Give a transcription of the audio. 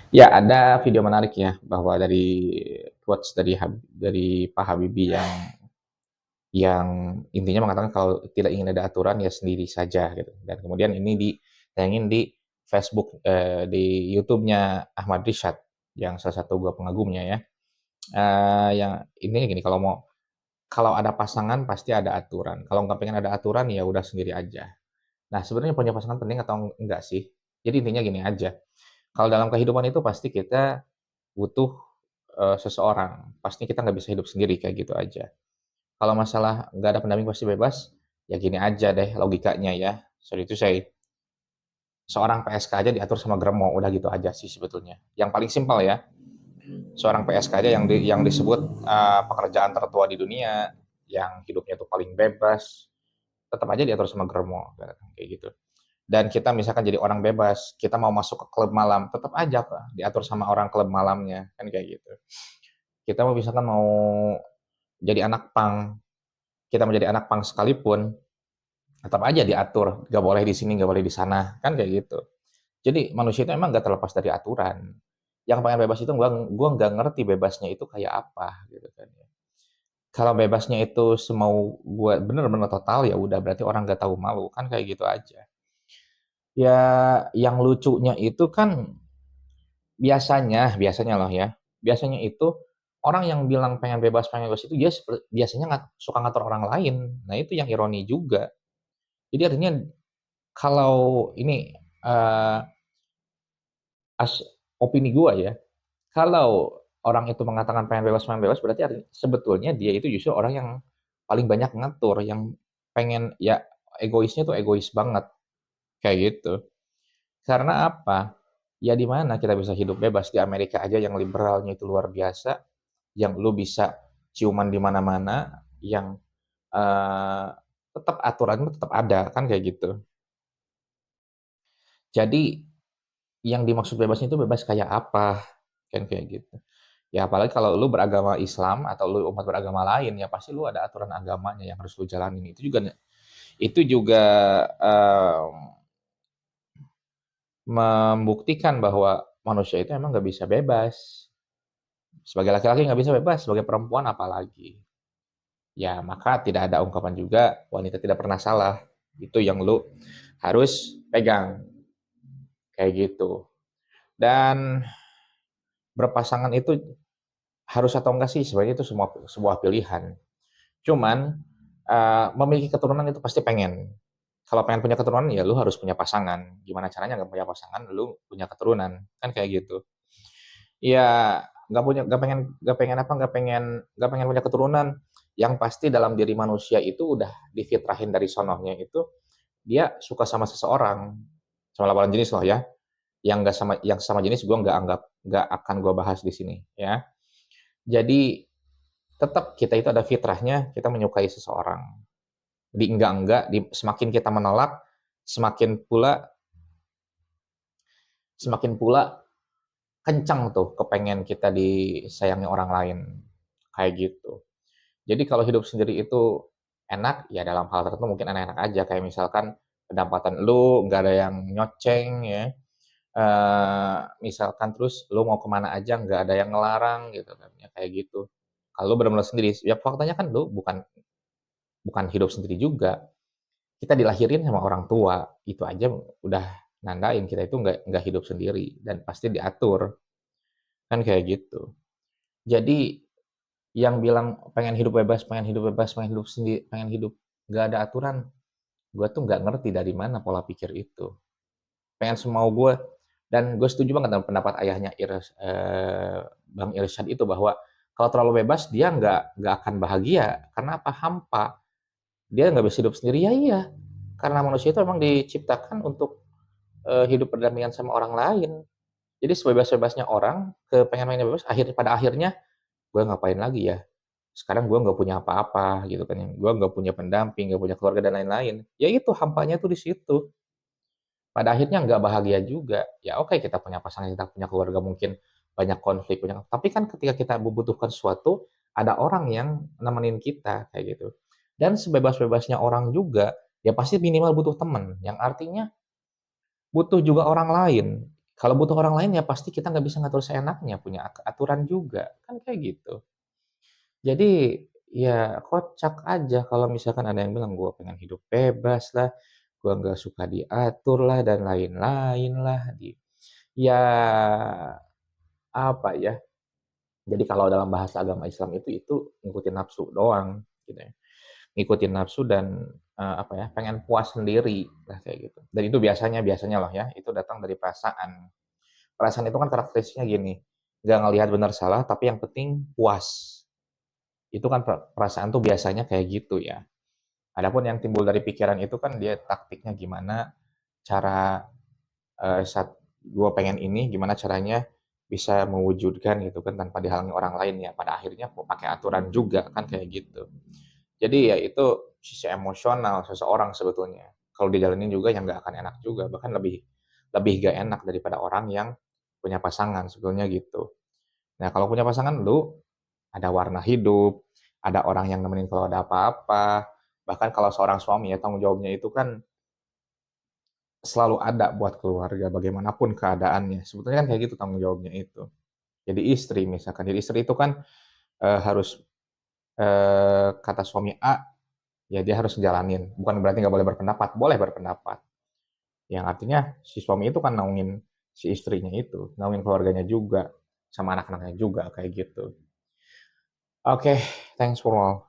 Ya, ada video menarik ya, bahwa dari quotes dari Pak Habibie yang intinya mengatakan kalau tidak ingin ada aturan ya sendiri saja gitu. Dan kemudian ini ditayangin di Facebook, di YouTube-nya Ahmad Rishad yang salah satu gua pengagumnya ya. Yang intinya gini, kalau ada pasangan pasti ada aturan. Kalau nggak pengen ada aturan ya udah sendiri aja. Nah, sebenarnya punya pasangan penting atau enggak sih? Jadi intinya gini aja, kalau dalam kehidupan itu pasti kita butuh, seseorang, pasti kita nggak bisa hidup sendiri, kayak gitu aja. Kalau masalah nggak ada pendamping pasti bebas, ya gini aja deh logikanya ya, sorry to say, seorang PSK aja diatur sama Gremo, udah gitu aja sih sebetulnya. Yang paling simpel ya, seorang PSK aja yang disebut, pekerjaan tertua di dunia, yang hidupnya tuh paling bebas, tetap aja diatur sama Gremo, kayak gitu. Dan kita misalkan jadi orang bebas, kita mau masuk ke klub malam, tetap aja diatur sama orang klub malamnya, kan kayak gitu. Kita mau misalkan mau jadi anak pang, kita menjadi anak pang sekalipun, tetap aja diatur, nggak boleh di sini, nggak boleh di sana, kan kayak gitu. Jadi manusia itu emang nggak terlepas dari aturan. Yang pengen bebas itu gua nggak ngerti bebasnya itu kayak apa gitu kan ya. Kalau bebasnya itu semau gua bener-bener total, ya udah berarti orang nggak tahu malu, kan kayak gitu aja. Ya, yang lucunya itu kan biasanya loh ya, biasanya itu orang yang bilang pengen bebas itu dia biasanya suka ngatur orang lain. Nah, itu yang ironi juga. Jadi artinya kalau ini, eee, opini gua ya, kalau orang itu mengatakan pengen bebas berarti sebetulnya dia itu justru orang yang paling banyak ngatur, yang pengen ya egoisnya tuh egois banget, kayak gitu. Karena apa? Ya di mana kita bisa hidup bebas, di Amerika aja yang liberalnya itu luar biasa, yang lu bisa ciuman di mana-mana, yang, eee, tetap aturannya tetap ada, kan kayak gitu. Jadi yang dimaksud bebasnya itu bebas kayak apa? Kan kayak gitu. Ya apalagi kalau lu beragama Islam atau lu umat beragama lain, ya pasti lu ada aturan agamanya yang harus lu jalanin. Itu juga, mmm, membuktikan bahwa manusia itu emang nggak bisa bebas. Sebagai laki-laki nggak bisa bebas, sebagai perempuan apalagi. Ya, maka tidak ada ungkapan juga, wanita tidak pernah salah. Itu yang lu harus pegang, kayak gitu. Dan berpasangan itu harus atau enggak sih, sebenarnya itu semua sebuah pilihan. Cuman, memiliki keturunan itu pasti pengen. Kalau pengen punya keturunan, ya lu harus punya pasangan. Gimana caranya nggak punya pasangan, lu punya keturunan, kan kayak gitu. Ya, nggak pengen punya keturunan, yang pasti dalam diri manusia itu udah difitrahin dari sononya itu, dia suka sama seseorang, sama lawan jenis loh ya, yang sama jenis gua nggak akan gua bahas di sini ya. Jadi tetap kita itu ada fitrahnya kita menyukai seseorang. Di enggak, semakin kita menolak, semakin pula semakin pula kencang tuh kepengen kita disayangi orang lain, kayak gitu. Jadi kalau hidup sendiri itu enak, ya dalam hal tertentu mungkin enak-enak aja, kayak misalkan pendapatan lu nggak ada yang nyoceng ya, misalkan terus lu mau kemana aja nggak ada yang ngelarang gitu kan ya, kayak gitu. Kalau lu bener-bener sendiri, ya faktanya kan lu bukan bukan hidup sendiri juga, kita dilahirin sama orang tua, itu aja udah nandain kita itu nggak hidup sendiri dan pasti diatur, kan kayak gitu. Jadi yang bilang pengen hidup bebas, pengen hidup nggak ada aturan, gue tuh nggak ngerti dari mana pola pikir itu. Pengen semau gue, dan gue setuju banget dengan pendapat ayahnya Bang Irsyad itu bahwa kalau terlalu bebas dia nggak akan bahagia, karena apa? Hampa. Dia nggak bisa hidup sendiri, ya iya. Karena manusia itu memang diciptakan untuk, hidup berdampingan sama orang lain. Jadi sebebas-bebasnya orang, pengen-pengennya bebas, pada akhirnya, "Gue ngapain lagi ya? Sekarang gue nggak punya apa-apa," gitu kan ya, "gue nggak punya pendamping, nggak punya keluarga dan lain-lain." Ya itu, hampanya tuh di situ. Pada akhirnya nggak bahagia juga. Ya oke kita punya pasangan, kita punya keluarga, mungkin banyak konflik, tapi kan ketika kita membutuhkan sesuatu, ada orang yang nemenin kita, kayak gitu. Dan sebebas-bebasnya orang juga, ya pasti minimal butuh temen, yang artinya butuh juga orang lain. Kalau butuh orang lain ya pasti kita nggak bisa ngatur seenaknya, punya aturan juga, kan kayak gitu. Jadi, ya kocak aja kalau misalkan ada yang bilang, "Gua pengen hidup bebas lah, gua nggak suka diatur lah, dan lain-lain lah." Ya, apa ya, jadi kalau dalam bahasa agama Islam itu ngikutin nafsu doang, gitu ya. Ngikutin nafsu dan, apa ya, pengen puas sendiri lah kayak gitu. Dan itu biasanya loh ya, itu datang dari perasaan. Perasaan itu kan karakteristiknya gini, nggak ngelihat benar salah, tapi yang penting puas. Itu kan perasaan tuh biasanya kayak gitu ya. Adapun yang timbul dari pikiran itu kan dia taktiknya gimana, cara, saat gue pengen ini, gimana caranya bisa mewujudkan gitu kan tanpa dihalangi orang lain ya. Pada akhirnya kok pakai aturan juga kan kayak gitu. Jadi ya itu sisi emosional seseorang sebetulnya. Kalau dijalanin juga yang nggak akan enak juga, bahkan lebih lebih gak enak daripada orang yang punya pasangan sebetulnya gitu. Nah kalau punya pasangan lu ada warna hidup, ada orang yang nemenin kalau ada apa-apa, bahkan kalau seorang suami ya tanggung jawabnya itu kan selalu ada buat keluarga bagaimanapun keadaannya. Sebetulnya kan kayak gitu tanggung jawabnya itu. Jadi istri misalkan, jadi istri itu kan, harus, kata suami A, ya dia harus ngejalanin. Bukan berarti nggak boleh berpendapat, boleh berpendapat. Yang artinya si suami itu kan naungin si istrinya itu, naungin keluarganya juga, sama anak-anaknya juga, kayak gitu. Oke, thanks for all.